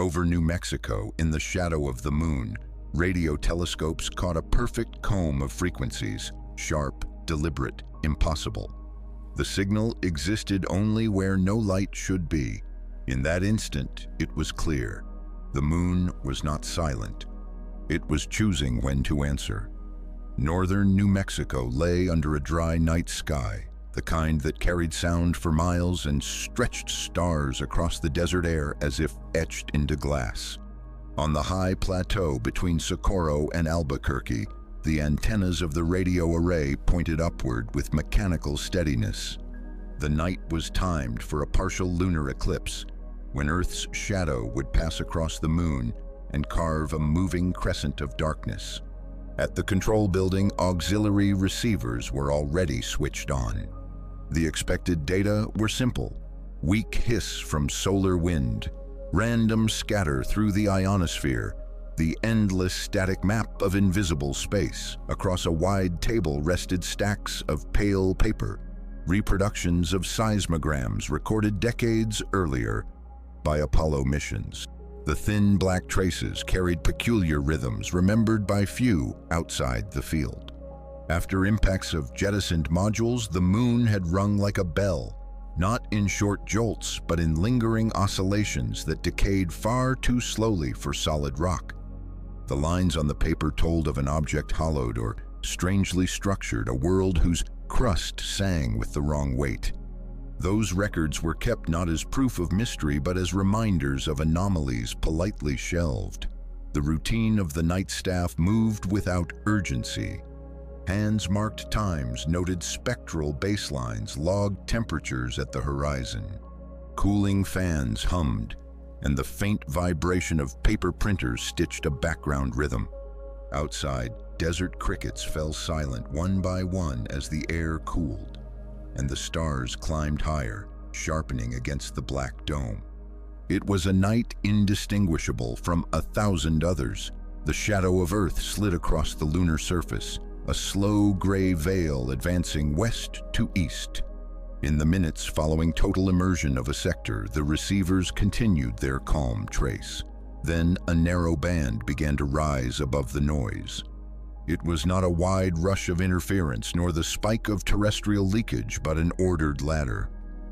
Over New Mexico, in the shadow of the moon, radio telescopes caught a perfect comb of frequencies, sharp, deliberate, impossible. The signal existed only where no light should be. In that instant, it was clear. The moon was not silent. It was choosing when to answer. Northern New Mexico lay under a dry night sky, the kind that carried sound for miles and stretched stars across the desert air as if etched into glass. On the high plateau between Socorro and Albuquerque, the antennas of the radio array pointed upward with mechanical steadiness. The night was timed for a partial lunar eclipse, when Earth's shadow would pass across the moon and carve a moving crescent of darkness. At the control building, auxiliary receivers were already switched on. The expected data were simple: weak hiss from solar wind, random scatter through the ionosphere, the endless static map of invisible space. Across a wide table rested stacks of pale paper, reproductions of seismograms recorded decades earlier by Apollo missions. The thin black traces carried peculiar rhythms remembered by few outside the field. After impacts of jettisoned modules, the moon had rung like a bell, not in short jolts, but in lingering oscillations that decayed far too slowly for solid rock. The lines on the paper told of an object hollowed or strangely structured, a world whose crust sang with the wrong weight. Those records were kept not as proof of mystery, but as reminders of anomalies politely shelved. The routine of the night staff moved without urgency. Hands marked times, noted spectral baselines, logged temperatures at the horizon. Cooling fans hummed, and the faint vibration of paper printers stitched a background rhythm. Outside, desert crickets fell silent one by one as the air cooled, and the stars climbed higher, sharpening against the black dome. It was a night indistinguishable from 1,000 others. The shadow of Earth slid across the lunar surface, a slow gray veil advancing west to east. In the minutes following total immersion of a sector, the receivers continued their calm trace. Then a narrow band began to rise above the noise. It was not a wide rush of interference, nor the spike of terrestrial leakage, but an ordered ladder.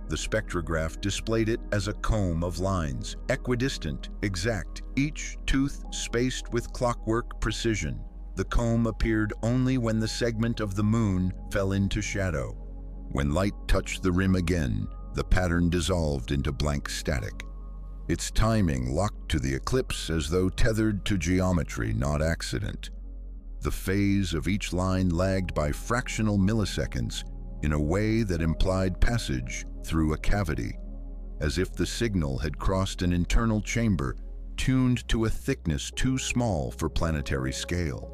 The spectrograph displayed it as a comb of lines, equidistant, exact, each tooth spaced with clockwork precision. The comb appeared only when the segment of the moon fell into shadow. When light touched the rim again, the pattern dissolved into blank static. Its timing locked to the eclipse as though tethered to geometry, not accident. The phase of each line lagged by fractional milliseconds in a way that implied passage through a cavity, as if the signal had crossed an internal chamber tuned to a thickness too small for planetary scale.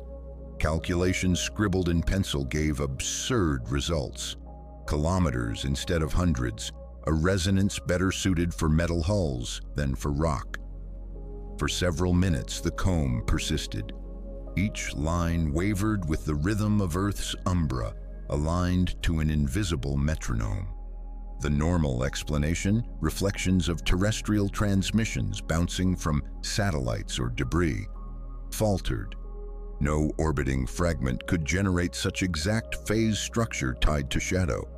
Calculations scribbled in pencil gave absurd results. Kilometers instead of hundreds, a resonance better suited for metal hulls than for rock. For several minutes, the comb persisted. Each line wavered with the rhythm of Earth's umbra, aligned to an invisible metronome. The normal explanation, reflections of terrestrial transmissions bouncing from satellites or debris, faltered. No orbiting fragment could generate such exact phase structure tied to shadow.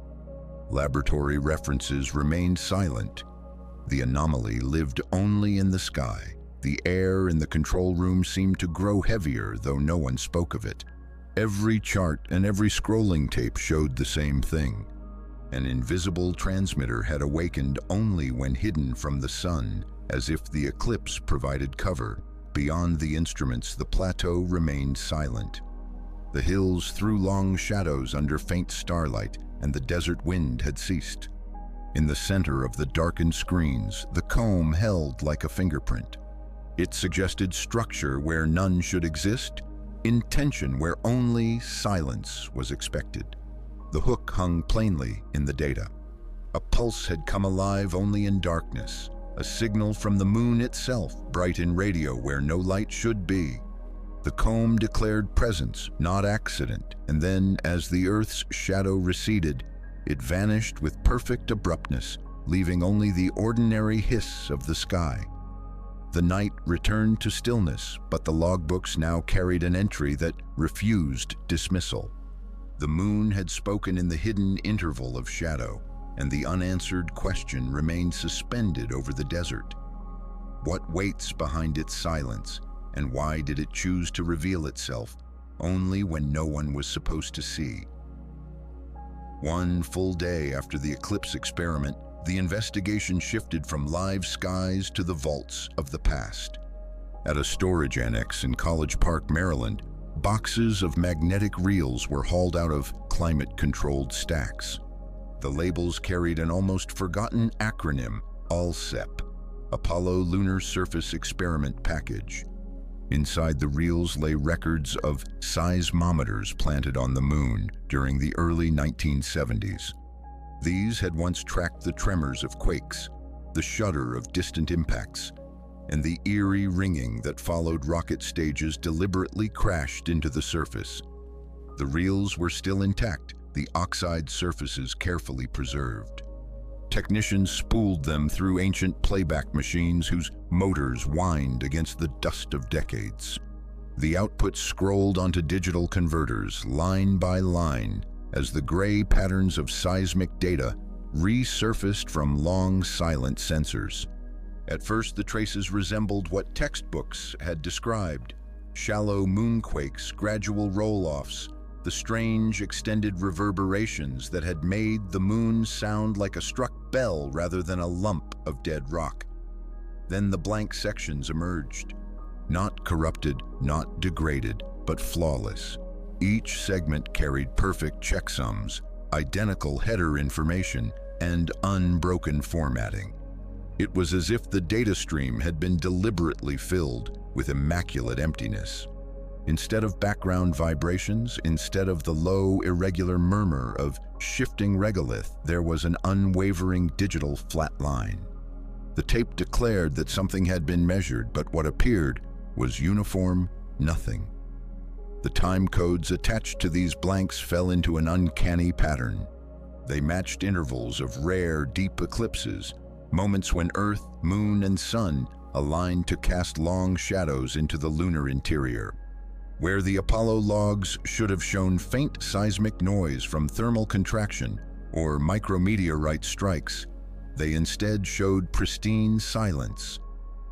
Laboratory references remained silent. The anomaly lived only in the sky. The air in the control room seemed to grow heavier, though no one spoke of it. Every chart and every scrolling tape showed the same thing. An invisible transmitter had awakened only when hidden from the sun, as if the eclipse provided cover. Beyond the instruments, the plateau remained silent. The hills threw long shadows under faint starlight, and the desert wind had ceased. In the center of the darkened screens, the comb held like a fingerprint. It suggested structure where none should exist, intention where only silence was expected. The hook hung plainly in the data. A pulse had come alive only in darkness, a signal from the moon itself, bright in radio where no light should be. The comb declared presence, not accident, and then, as the Earth's shadow receded, it vanished with perfect abruptness, leaving only the ordinary hiss of the sky. The night returned to stillness, but the logbooks now carried an entry that refused dismissal. The moon had spoken in the hidden interval of shadow, and the unanswered question remained suspended over the desert. What waits behind its silence, and why did it choose to reveal itself only when no one was supposed to see? One full day after the eclipse experiment, the investigation shifted from live skies to the vaults of the past. At a storage annex in College Park, Maryland, boxes of magnetic reels were hauled out of climate-controlled stacks. The labels carried an almost forgotten acronym, ALSEP, Apollo Lunar Surface Experiment Package. Inside the reels lay records of seismometers planted on the moon during the early 1970s. These had once tracked the tremors of quakes, the shudder of distant impacts, and the eerie ringing that followed rocket stages deliberately crashed into the surface. The reels were still intact, the oxide surfaces carefully preserved. Technicians spooled them through ancient playback machines whose motors whined against the dust of decades. The output scrolled onto digital converters, line by line, as the gray patterns of seismic data resurfaced from long silent sensors. At first, the traces resembled what textbooks had described: shallow moonquakes, gradual roll-offs, the strange extended reverberations that had made the moon sound like a struck bell rather than a lump of dead rock. Then the blank sections emerged. Not corrupted, not degraded, but flawless. Each segment carried perfect checksums, identical header information, and unbroken formatting. It was as if the data stream had been deliberately filled with immaculate emptiness. Instead of background vibrations, instead of the low, irregular murmur of shifting regolith, there was an unwavering digital flat line. The tape declared that something had been measured, but what appeared was uniform nothing. The time codes attached to these blanks fell into an uncanny pattern. They matched intervals of rare, deep eclipses, moments when Earth, Moon, and Sun aligned to cast long shadows into the lunar interior. Where the Apollo logs should have shown faint seismic noise from thermal contraction or micrometeorite strikes, they instead showed pristine silence.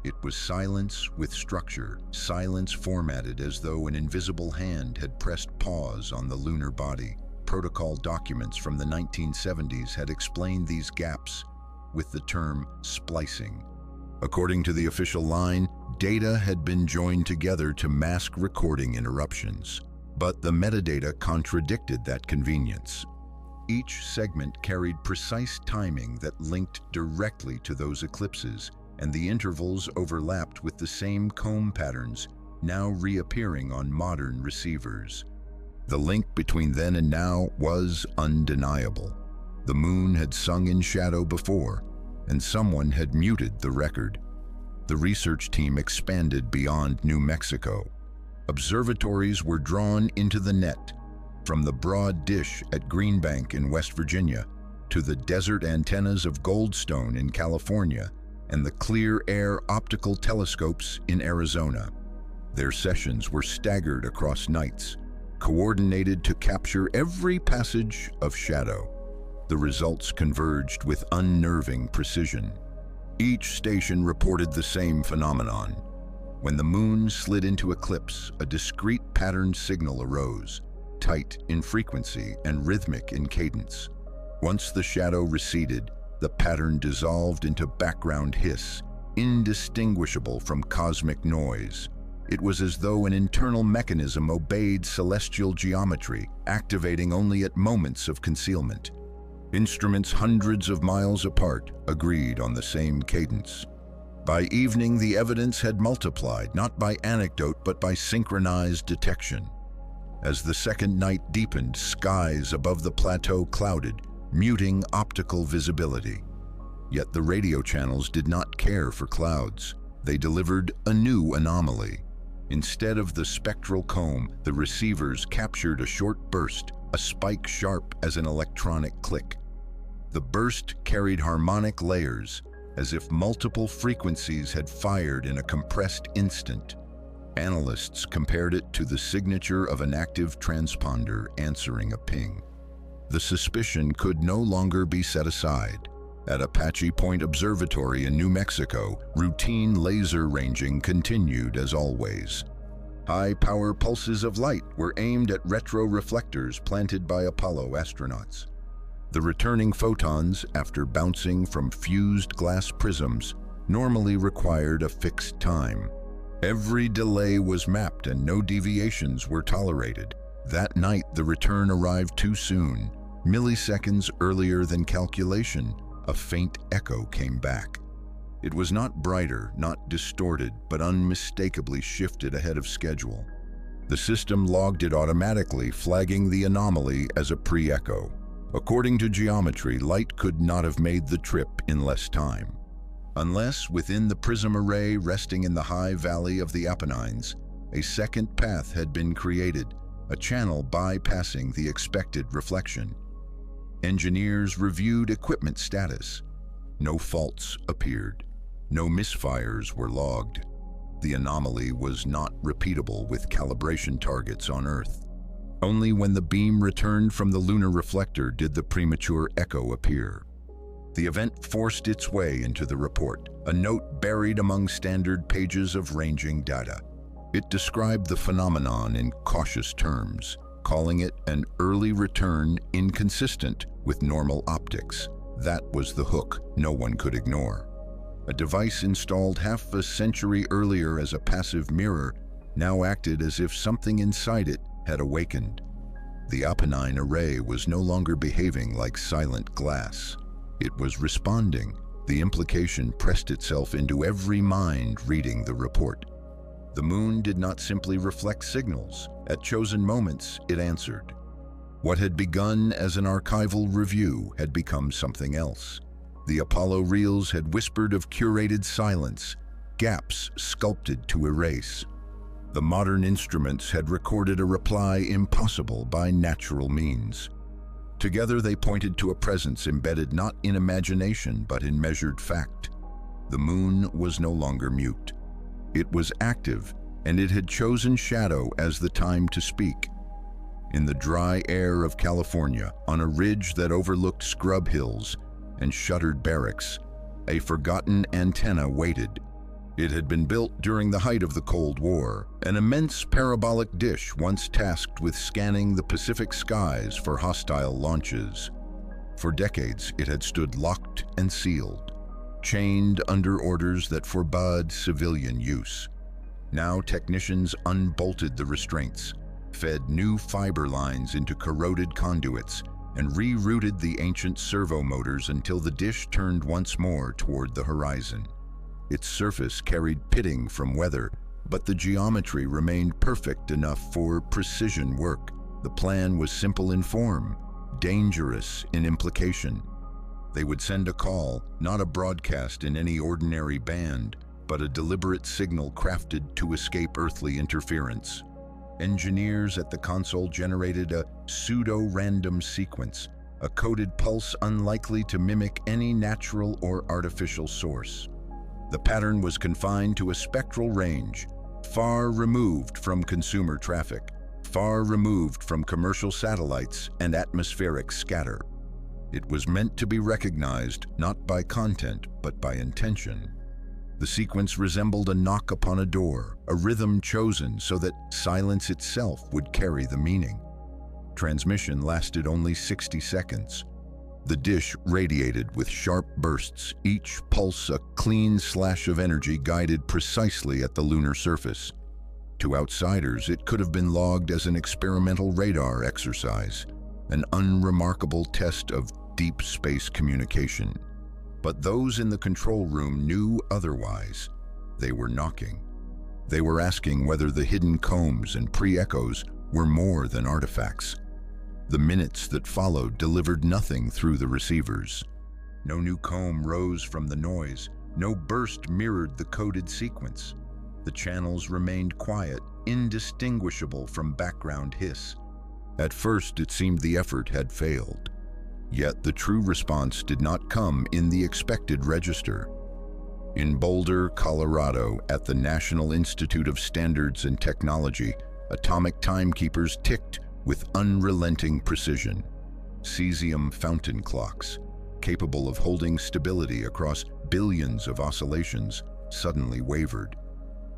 It was silence with structure, silence formatted as though an invisible hand had pressed pause on the lunar body. Protocol documents from the 1970s had explained these gaps with the term splicing. According to the official line, data had been joined together to mask recording interruptions, but the metadata contradicted that convenience. Each segment carried precise timing that linked directly to those eclipses, and the intervals overlapped with the same comb patterns now reappearing on modern receivers. The link between then and now was undeniable. The moon had sung in shadow before, and someone had muted the record. The research team expanded beyond New Mexico. Observatories were drawn into the net, from the broad dish at Greenbank in West Virginia to the desert antennas of Goldstone in California and the clear air optical telescopes in Arizona. Their sessions were staggered across nights, coordinated to capture every passage of shadow. The results converged with unnerving precision. Each station reported the same phenomenon. When the moon slid into eclipse, a discrete patterned signal arose, tight in frequency and rhythmic in cadence. Once the shadow receded, the pattern dissolved into background hiss, indistinguishable from cosmic noise. It was as though an internal mechanism obeyed celestial geometry, activating only at moments of concealment. Instruments hundreds of miles apart agreed on the same cadence. By evening, the evidence had multiplied, not by anecdote but by synchronized detection. As the second night deepened, skies above the plateau clouded, muting optical visibility. Yet the radio channels did not care for clouds. They delivered a new anomaly. Instead of the spectral comb, the receivers captured a short burst, a spike sharp as an electronic click. The burst carried harmonic layers, as if multiple frequencies had fired in a compressed instant. Analysts compared it to the signature of an active transponder answering a ping. The suspicion could no longer be set aside. At Apache Point Observatory in New Mexico, routine laser ranging continued as always. High-power pulses of light were aimed at retroreflectors planted by Apollo astronauts. The returning photons, after bouncing from fused glass prisms, normally required a fixed time. Every delay was mapped and no deviations were tolerated. That night, the return arrived too soon. Milliseconds earlier than calculation, a faint echo came back. It was not brighter, not distorted, but unmistakably shifted ahead of schedule. The system logged it automatically, flagging the anomaly as a pre-echo. According to geometry, light could not have made the trip in less time. Unless, within the prism array resting in the high valley of the Apennines, a second path had been created, a channel bypassing the expected reflection. Engineers reviewed equipment status. No faults appeared. No misfires were logged. The anomaly was not repeatable with calibration targets on Earth. Only when the beam returned from the lunar reflector did the premature echo appear. The event forced its way into the report, a note buried among standard pages of ranging data. It described the phenomenon in cautious terms, calling it an early return inconsistent with normal optics. That was the hook no one could ignore. A device installed half a century earlier as a passive mirror now acted as if something inside it had awakened. The Apennine array was no longer behaving like silent glass. It was responding. The implication pressed itself into every mind reading the report. The moon did not simply reflect signals. At chosen moments, it answered. What had begun as an archival review had become something else. The Apollo reels had whispered of curated silence, gaps sculpted to erase. The modern instruments had recorded a reply impossible by natural means. Together they pointed to a presence embedded not in imagination but in measured fact. The moon was no longer mute. It was active, and it had chosen shadow as the time to speak. In the dry air of California, on a ridge that overlooked scrub hills and shuttered barracks, a forgotten antenna waited. It had been built during the height of the Cold War, an immense parabolic dish once tasked with scanning the Pacific skies for hostile launches. For decades, it had stood locked and sealed, chained under orders that forbade civilian use. Now technicians unbolted the restraints, fed new fiber lines into corroded conduits, and rerouted the ancient servo motors until the dish turned once more toward the horizon. Its surface carried pitting from weather, but the geometry remained perfect enough for precision work. The plan was simple in form, dangerous in implication. They would send a call, not a broadcast in any ordinary band, but a deliberate signal crafted to escape earthly interference. Engineers at the console generated a pseudo-random sequence, a coded pulse unlikely to mimic any natural or artificial source. The pattern was confined to a spectral range, far removed from consumer traffic, far removed from commercial satellites and atmospheric scatter. It was meant to be recognized not by content, but by intention. The sequence resembled a knock upon a door, a rhythm chosen so that silence itself would carry the meaning. Transmission lasted only 60 seconds. The dish radiated with sharp bursts, each pulse a clean slash of energy guided precisely at the lunar surface. To outsiders, it could have been logged as an experimental radar exercise, an unremarkable test of deep space communication. But those in the control room knew otherwise. They were knocking. They were asking whether the hidden combs and pre-echoes were more than artifacts. The minutes that followed delivered nothing through the receivers. No new comb rose from the noise. No burst mirrored the coded sequence. The channels remained quiet, indistinguishable from background hiss. At first, it seemed the effort had failed. Yet the true response did not come in the expected register. In Boulder, Colorado, at the National Institute of Standards and Technology, atomic timekeepers ticked with unrelenting precision. Cesium fountain clocks, capable of holding stability across billions of oscillations, suddenly wavered.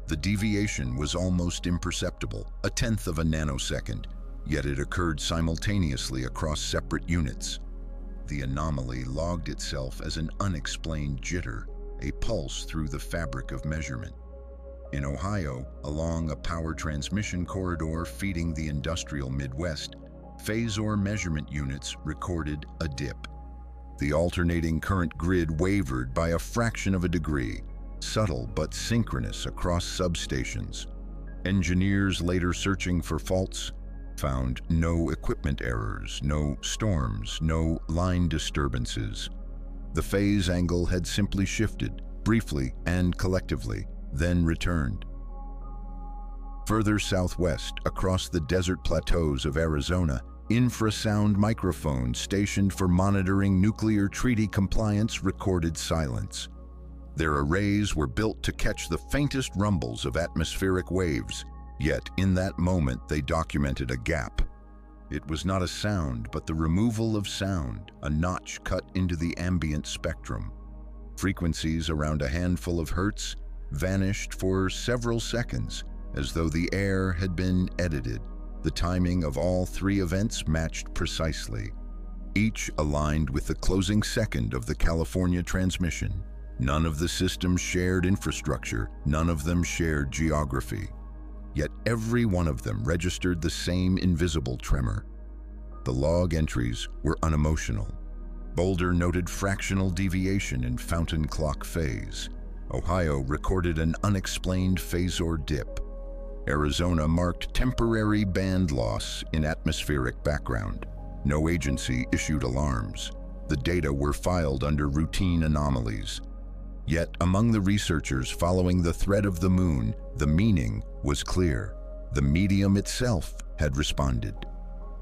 The deviation was almost imperceptible, a tenth of a nanosecond, yet it occurred simultaneously across separate units. The anomaly logged itself as an unexplained jitter, a pulse through the fabric of measurement. In Ohio, along a power transmission corridor feeding the industrial Midwest, phasor measurement units recorded a dip. The alternating current grid wavered by a fraction of a degree, subtle but synchronous across substations. Engineers later searching for faults found no equipment errors, no storms, no line disturbances. The phase angle had simply shifted, briefly and collectively, then returned. Further southwest, across the desert plateaus of Arizona, infrasound microphones stationed for monitoring nuclear treaty compliance recorded silence. Their arrays were built to catch the faintest rumbles of atmospheric waves, yet in that moment they documented a gap. It was not a sound, but the removal of sound, a notch cut into the ambient spectrum. Frequencies around a handful of hertz vanished for several seconds, as though the air had been edited. The timing of all three events matched precisely, each aligned with the closing second of the California transmission. None of the systems shared infrastructure, none of them shared geography. Yet every one of them registered the same invisible tremor. The log entries were unemotional. Boulder noted fractional deviation in fountain clock phase. Ohio recorded an unexplained phasor dip. Arizona marked temporary band loss in atmospheric background. No agency issued alarms. The data were filed under routine anomalies. Yet among the researchers following the thread of the moon, the meaning was clear. The medium itself had responded.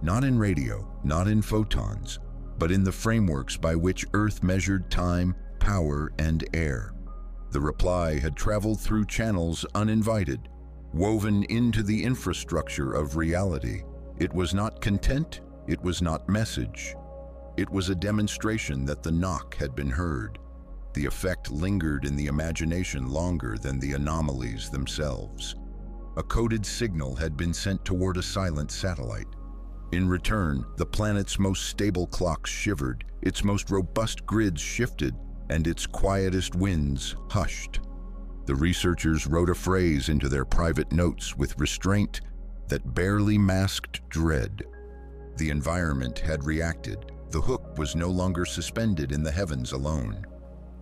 Not in radio, not in photons, but in the frameworks by which Earth measured time, power, and air. The reply had traveled through channels uninvited, woven into the infrastructure of reality. It was not content, it was not message. It was a demonstration that the knock had been heard. The effect lingered in the imagination longer than the anomalies themselves. A coded signal had been sent toward a silent satellite. In return, the planet's most stable clocks shivered, its most robust grids shifted, and its quietest winds hushed. The researchers wrote a phrase into their private notes with restraint that barely masked dread. The environment had reacted. The hook was no longer suspended in the heavens alone.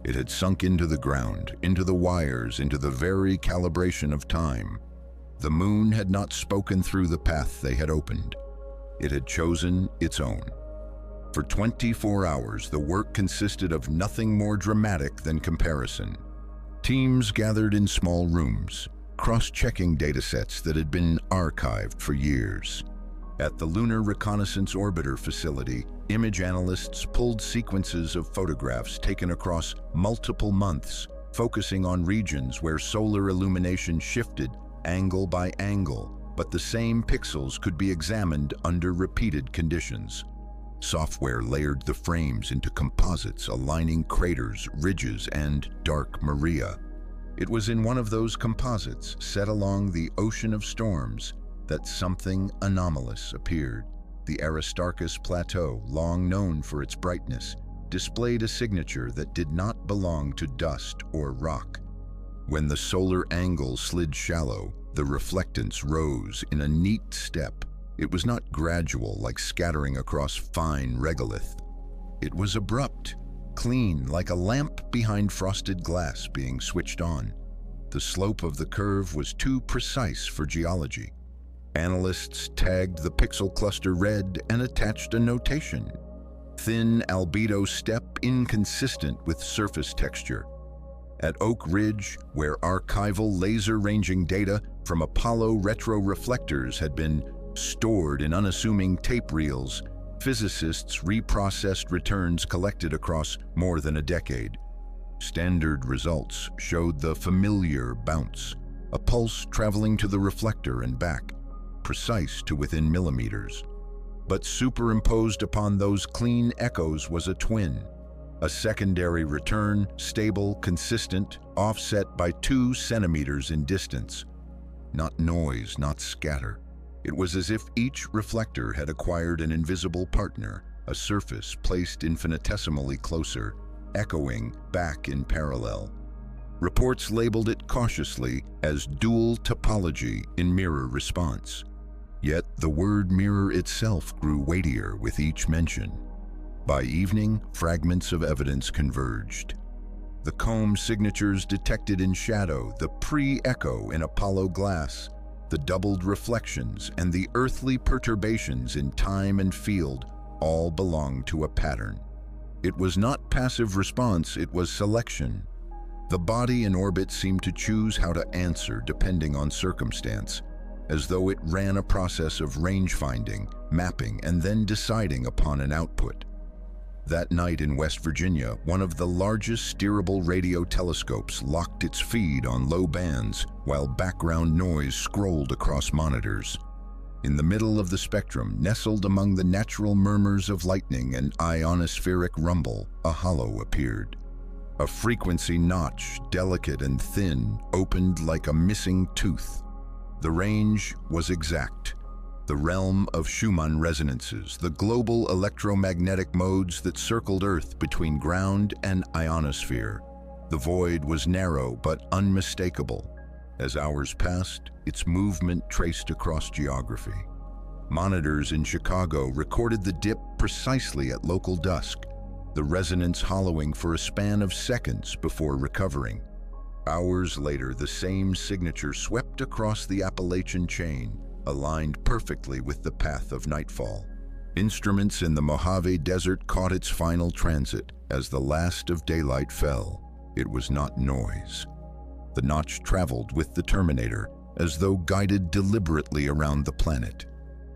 It had sunk into the ground, into the wires, into the very calibration of time. The moon had not spoken through the path they had opened. It had chosen its own. For 24 hours, the work consisted of nothing more dramatic than comparison. Teams gathered in small rooms, cross-checking datasets that had been archived for years. At the Lunar Reconnaissance Orbiter facility, image analysts pulled sequences of photographs taken across multiple months, focusing on regions where solar illumination shifted angle by angle, but the same pixels could be examined under repeated conditions. Software layered the frames into composites, aligning craters, ridges, and dark Maria. It was in one of those composites, set along the ocean of storms, that something anomalous appeared. The Aristarchus Plateau, long known for its brightness, displayed a signature that did not belong to dust or rock. When the solar angle slid shallow, the reflectance rose in a neat step. It was not gradual like scattering across fine regolith. It was abrupt, clean, like a lamp behind frosted glass being switched on. The slope of the curve was too precise for geology. Analysts tagged the pixel cluster red and attached a notation. Thin albedo step inconsistent with surface texture. At Oak Ridge, where archival laser-ranging data from Apollo retroreflectors had been stored in unassuming tape reels, physicists reprocessed returns collected across more than a decade. Standard results showed the familiar bounce, a pulse traveling to the reflector and back, precise to within millimeters. But superimposed upon those clean echoes was a twin, a secondary return, stable, consistent, offset by 2 centimeters in distance. Not noise, not scatter. It was as if each reflector had acquired an invisible partner, a surface placed infinitesimally closer, echoing back in parallel. Reports labeled it cautiously as dual topology in mirror response. Yet the word mirror itself grew weightier with each mention. By evening, fragments of evidence converged. The comb signatures detected in shadow, the pre-echo in Apollo glass, the doubled reflections, and the earthly perturbations in time and field all belonged to a pattern. It was not passive response, it was selection. The body in orbit seemed to choose how to answer depending on circumstance, as though it ran a process of range finding, mapping, and then deciding upon an output. That night in West Virginia, one of the largest steerable radio telescopes locked its feed on low bands while background noise scrolled across monitors. In the middle of the spectrum, nestled among the natural murmurs of lightning and ionospheric rumble, a hollow appeared. A frequency notch, delicate and thin, opened like a missing tooth. The range was exact. The realm of Schumann resonances, the global electromagnetic modes that circled Earth between ground and ionosphere. The void was narrow but unmistakable. As hours passed, its movement traced across geography. Monitors in Chicago recorded the dip precisely at local dusk, the resonance hollowing for a span of seconds before recovering. Hours later, the same signature swept across the Appalachian chain, aligned perfectly with the path of nightfall. Instruments in the Mojave Desert caught its final transit as the last of daylight fell. It was not noise. The notch traveled with the terminator, as though guided deliberately around the planet.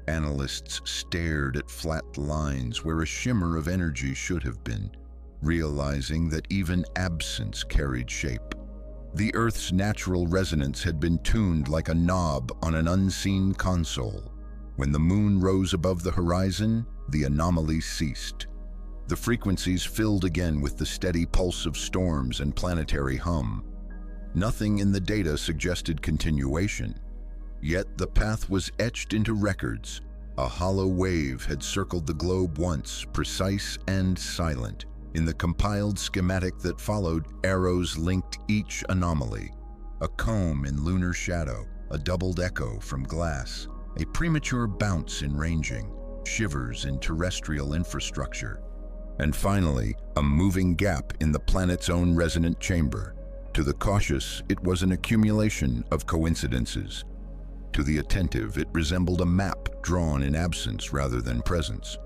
Analysts stared at flat lines where a shimmer of energy should have been, realizing that even absence carried shape. The Earth's natural resonance had been tuned like a knob on an unseen console. When the moon rose above the horizon, the anomaly ceased. The frequencies filled again with the steady pulse of storms and planetary hum. Nothing in the data suggested continuation. Yet the path was etched into records. A hollow wave had circled the globe once, precise and silent. In the compiled schematic that followed, arrows linked each anomaly. A comb in lunar shadow, a doubled echo from glass, a premature bounce in ranging, shivers in terrestrial infrastructure. And finally, a moving gap in the planet's own resonant chamber. To the cautious, it was an accumulation of coincidences. To the attentive, it resembled a map drawn in absence rather than presence.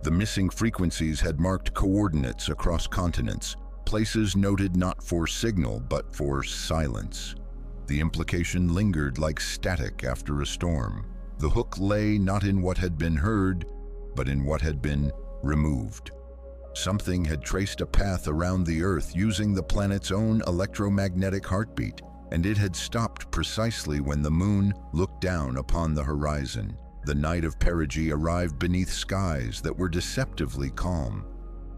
The missing frequencies had marked coordinates across continents, places noted not for signal but for silence. The implication lingered like static after a storm. The hook lay not in what had been heard, but in what had been removed. Something had traced a path around the Earth using the planet's own electromagnetic heartbeat, and it had stopped precisely when the moon looked down upon the horizon. The night of perigee arrived beneath skies that were deceptively calm.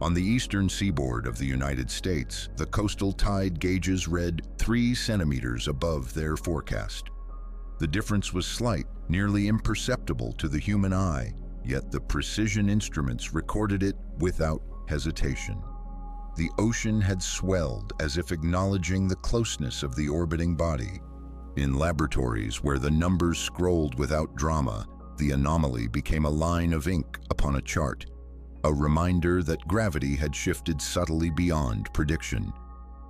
On the eastern seaboard of the United States, the coastal tide gauges read 3 centimeters above their forecast. The difference was slight, nearly imperceptible to the human eye, yet the precision instruments recorded it without hesitation. The ocean had swelled as if acknowledging the closeness of the orbiting body. In laboratories where the numbers scrolled without drama, the anomaly became a line of ink upon a chart, a reminder that gravity had shifted subtly beyond prediction.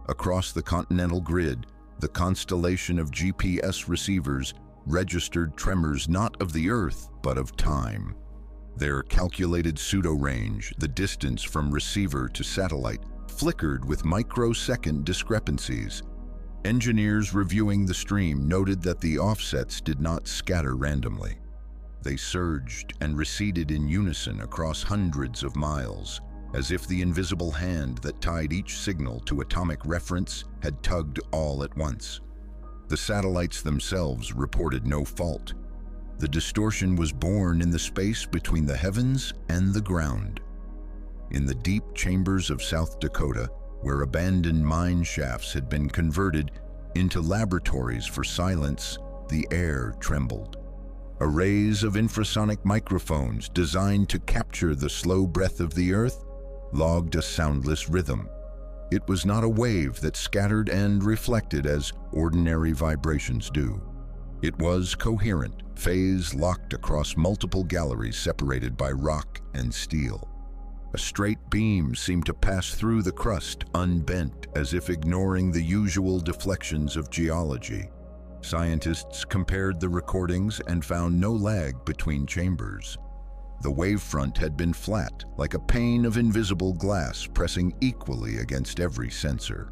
Across the continental grid, the constellation of GPS receivers registered tremors not of the Earth, but of time. Their calculated pseudo-range, the distance from receiver to satellite, flickered with microsecond discrepancies. Engineers reviewing the stream noted that the offsets did not scatter randomly. They surged and receded in unison across hundreds of miles, as if the invisible hand that tied each signal to atomic reference had tugged all at once. The satellites themselves reported no fault. The distortion was born in the space between the heavens and the ground. In the deep chambers of South Dakota, where abandoned mine shafts had been converted into laboratories for silence, the air trembled. Arrays of infrasonic microphones designed to capture the slow breath of the earth logged a soundless rhythm. It was not a wave that scattered and reflected as ordinary vibrations do. It was coherent, phase-locked across multiple galleries separated by rock and steel. A straight beam seemed to pass through the crust, unbent, as if ignoring the usual deflections of geology. Scientists compared the recordings and found no lag between chambers. The wavefront had been flat, like a pane of invisible glass pressing equally against every sensor.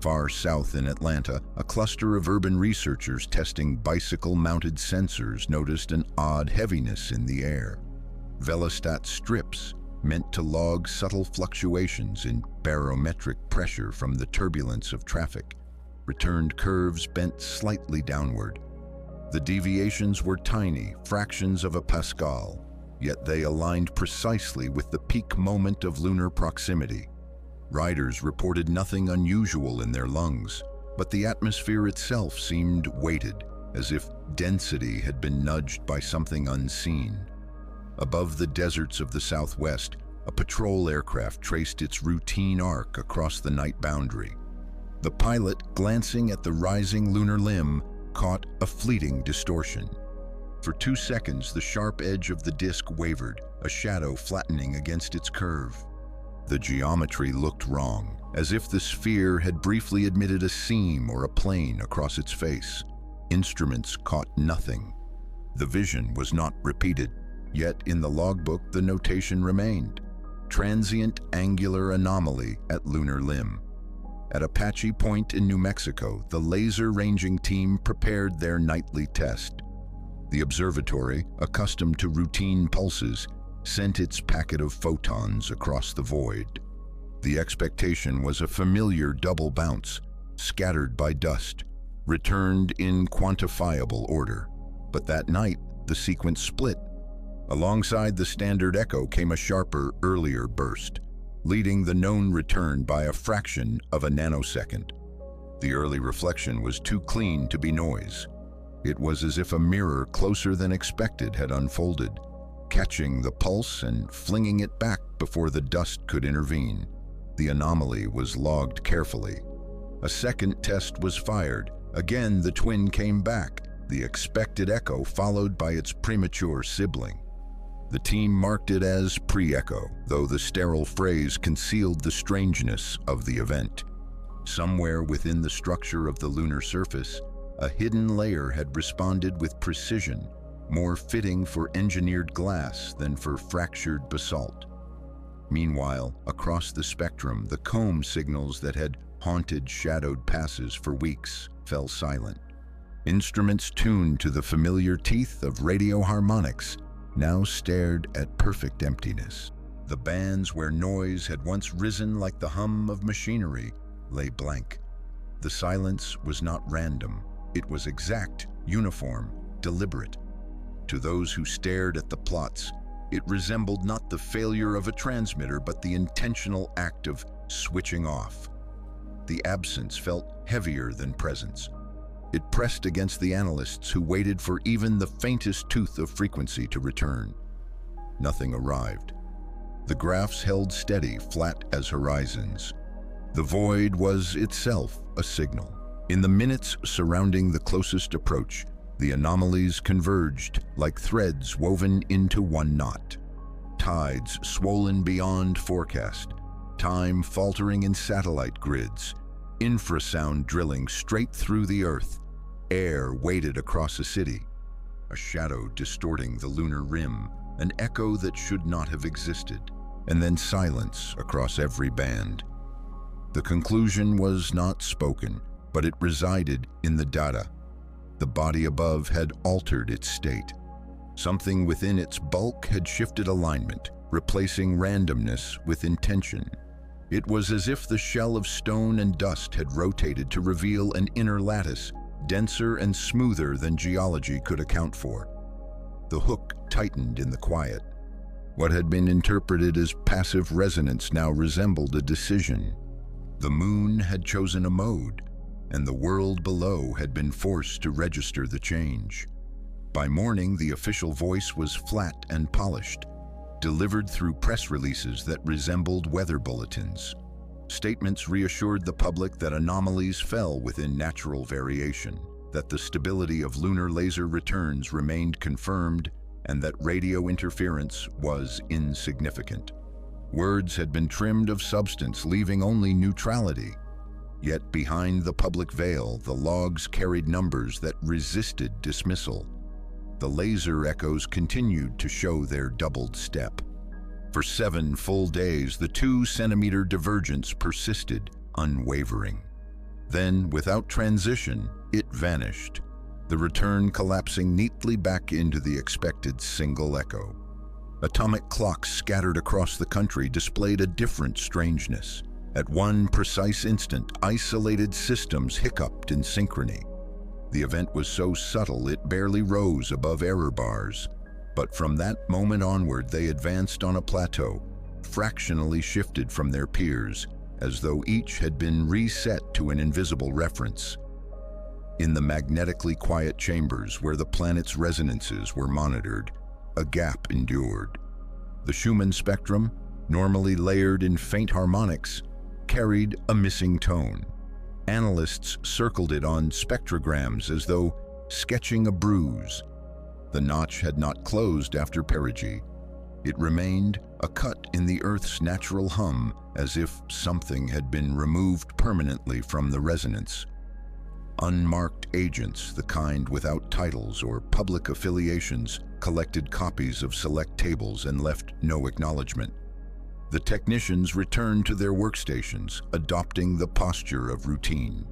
Far south in Atlanta, a cluster of urban researchers testing bicycle-mounted sensors noticed an odd heaviness in the air. Velostat strips, meant to log subtle fluctuations in barometric pressure from the turbulence of traffic, returned curves bent slightly downward. The deviations were tiny, fractions of a pascal, yet they aligned precisely with the peak moment of lunar proximity. Riders reported nothing unusual in their lungs, but the atmosphere itself seemed weighted, as if density had been nudged by something unseen. Above the deserts of the Southwest, a patrol aircraft traced its routine arc across the night boundary. The pilot, glancing at the rising lunar limb, caught a fleeting distortion. For 2 seconds, the sharp edge of the disk wavered, a shadow flattening against its curve. The geometry looked wrong, as if the sphere had briefly admitted a seam or a plane across its face. Instruments caught nothing. The vision was not repeated, yet in the logbook the notation remained: transient angular anomaly at lunar limb. At Apache Point in New Mexico, the laser ranging team prepared their nightly test. The observatory, accustomed to routine pulses, sent its packet of photons across the void. The expectation was a familiar double bounce, scattered by dust, returned in quantifiable order. But that night, the sequence split. Alongside the standard echo came a sharper, earlier burst, leading the known return by a fraction of a nanosecond. The early reflection was too clean to be noise. It was as if a mirror closer than expected had unfolded, catching the pulse and flinging it back before the dust could intervene. The anomaly was logged carefully. A second test was fired. Again, the twin came back, the expected echo followed by its premature sibling. The team marked it as pre-echo, though the sterile phrase concealed the strangeness of the event. Somewhere within the structure of the lunar surface, a hidden layer had responded with precision, more fitting for engineered glass than for fractured basalt. Meanwhile, across the spectrum, the comb signals that had haunted shadowed passes for weeks fell silent. Instruments tuned to the familiar teeth of radio harmonics now stared at perfect emptiness. The bands where noise had once risen like the hum of machinery lay blank. The silence was not random. It was exact, uniform, deliberate. To those who stared at the plots, it resembled not the failure of a transmitter, but the intentional act of switching off. The absence felt heavier than presence. It pressed against the analysts who waited for even the faintest tooth of frequency to return. Nothing arrived. The graphs held steady, flat as horizons. The void was itself a signal. In the minutes surrounding the closest approach, the anomalies converged like threads woven into one knot. Tides swollen beyond forecast, time faltering in satellite grids, infrasound drilling straight through the earth, air weighted across a city, a shadow distorting the lunar rim, an echo that should not have existed, and then silence across every band. The conclusion was not spoken, but it resided in the data. The body above had altered its state. Something within its bulk had shifted alignment, replacing randomness with intention. It was as if the shell of stone and dust had rotated to reveal an inner lattice, denser and smoother than geology could account for. The hook tightened in the quiet. What had been interpreted as passive resonance now resembled a decision. The moon had chosen a mode, and the world below had been forced to register the change. By morning, the official voice was flat and polished, delivered through press releases that resembled weather bulletins. Statements reassured the public that anomalies fell within natural variation, that the stability of lunar laser returns remained confirmed, and that radio interference was insignificant. Words had been trimmed of substance, leaving only neutrality. Yet behind the public veil, the logs carried numbers that resisted dismissal. The laser echoes continued to show their doubled step. For 7 full days, the 2-centimeter divergence persisted, unwavering. Then, without transition, it vanished, the return collapsing neatly back into the expected single echo. Atomic clocks scattered across the country displayed a different strangeness. At one precise instant, isolated systems hiccuped in synchrony. The event was so subtle it barely rose above error bars. But from that moment onward, they advanced on a plateau, fractionally shifted from their peers, as though each had been reset to an invisible reference. In the magnetically quiet chambers where the planet's resonances were monitored, a gap endured. The Schumann spectrum, normally layered in faint harmonics, carried a missing tone. Analysts circled it on spectrograms as though sketching a bruise. The notch had not closed after perigee. It remained a cut in the Earth's natural hum, as if something had been removed permanently from the resonance. Unmarked agents, the kind without titles or public affiliations, collected copies of select tables and left no acknowledgement. The technicians returned to their workstations, adopting the posture of routine.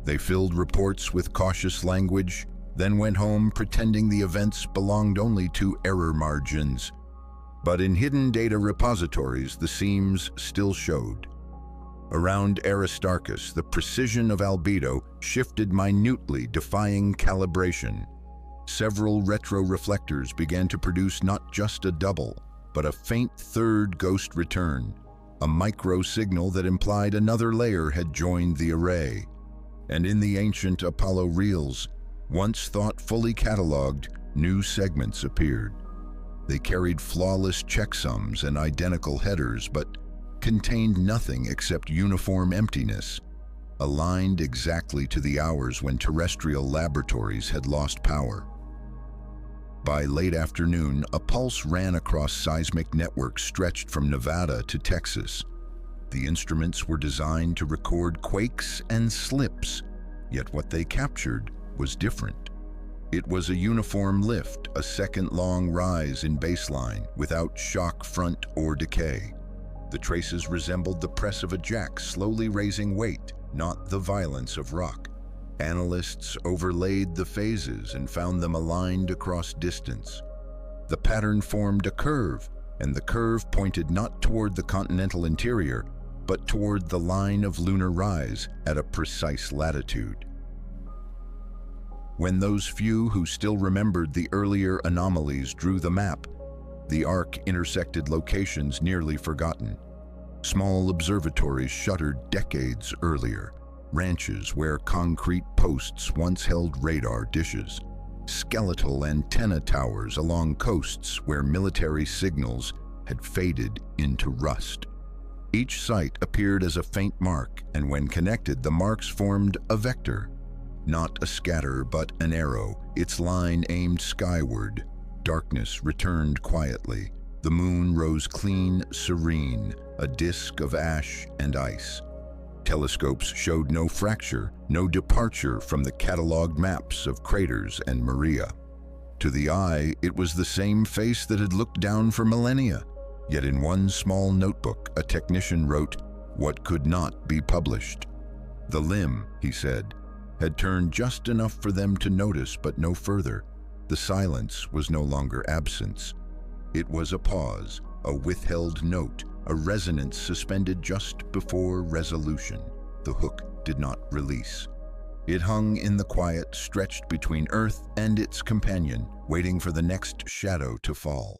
They filled reports with cautious language, then went home pretending the events belonged only to error margins. But in hidden data repositories, the seams still showed. Around Aristarchus, the precision of albedo shifted minutely, defying calibration. Several retroreflectors began to produce not just a double, but a faint third ghost return, a micro signal that implied another layer had joined the array. And in the ancient Apollo reels, once thought fully cataloged, new segments appeared. They carried flawless checksums and identical headers, but contained nothing except uniform emptiness, aligned exactly to the hours when terrestrial laboratories had lost power. By late afternoon, a pulse ran across seismic networks stretched from Nevada to Texas. The instruments were designed to record quakes and slips, yet what they captured was different. It was a uniform lift, a second-long rise in baseline, without shock front or decay. The traces resembled the press of a jack slowly raising weight, not the violence of rock. Analysts overlaid the phases and found them aligned across distance. The pattern formed a curve, and the curve pointed not toward the continental interior, but toward the line of lunar rise at a precise latitude. When those few who still remembered the earlier anomalies drew the map, the arc intersected locations nearly forgotten. Small observatories shuttered decades earlier, ranches where concrete posts once held radar dishes, skeletal antenna towers along coasts where military signals had faded into rust. Each site appeared as a faint mark, and when connected, the marks formed a vector. Not a scatter, but an arrow, its line aimed skyward. Darkness returned quietly. The moon rose clean, serene, a disk of ash and ice. Telescopes showed no fracture, no departure from the catalogued maps of craters and Maria. To the eye, it was the same face that had looked down for millennia. Yet in one small notebook, a technician wrote what could not be published. The limb, he said, had turned just enough for them to notice, but no further. The silence was no longer absence. It was a a withheld note, a resonance suspended just before resolution. The hook did not release. It hung in the quiet, stretched between Earth and its companion, waiting for the next shadow to fall.